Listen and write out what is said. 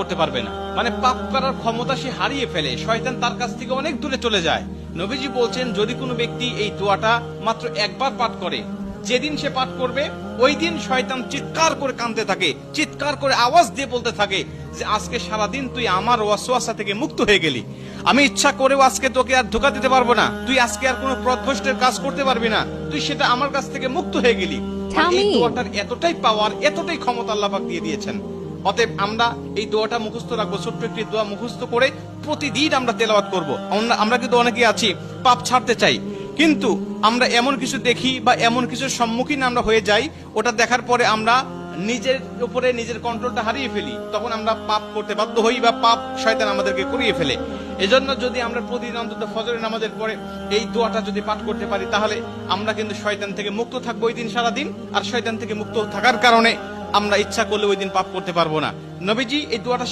করতে পারবে না, মানে পাপ করার ক্ষমতা সে হারিয়ে ফেলে, শয়তান তার কাছ থেকে অনেক দূরে চলে যায়। নবীজি বলছেন, যদি কোনো ব্যক্তি এই দোয়াটা মাত্র একবার পাঠ করে, যেদিন সে পাঠ করবে ওই দিন শয়তান চিৎকার করে কাঁদতে থাকে, চিৎকার করে আওয়াজ দিয়ে বলতে থাকে যে আজকে সারাদিন তুই আমার ওয়াসওয়াসা থেকে মুক্ত হয়ে গেলি, আমি ইচ্ছা করেও আজকে তোকে আর ধোঁকা দিতে পারবো না, তুই আজকে আর কোনো পথভ্রষ্টের কাজ করতে পারবি না, তুই সেটা আমার কাছ থেকে মুক্ত হয়ে গেলি। এই দোয়াটার এতটাই পাওয়ার, এতটাই ক্ষমতা আল্লাহ পাক দিয়ে দিয়েছেন। অতএব আমরা এই দোয়াটা মুখস্থ রাখবো, ছোট্ট একটি দোয়া মুখস্থ করে প্রতিদিন আমরা তেলাওয়াত করব। আমরা কিন্তু অনেকে আছি পাপ ছাড়তে চাই, কিন্তু আমরা এমন কিছু দেখি বা এমন কিছুর সম্মুখীন আমরা হয়ে যাই, ওটা দেখার পরে আমরা নিজের উপরে নিজের কন্ট্রোলটা হারিয়ে ফেলি, তখন আমরা পাপ করতে বাধ্য হই বা পাপ শয়তান আমাদেরকে করিয়ে ফেলে। এজন্য যদি আমরা প্রতিদিন অন্তত ফজরের নামাজের পরে এই দোয়াটা যদি পাঠ করতে পারি, তাহলে আমরা কিন্তু শয়তান থেকে মুক্ত থাকবো ওই দিন সারাদিন। আর শয়তান থেকে মুক্ত থাকার কারণে আমরা ইচ্ছা করলে ওই দিন পাপ করতে পারবো না। নবীজি এই দোয়াটা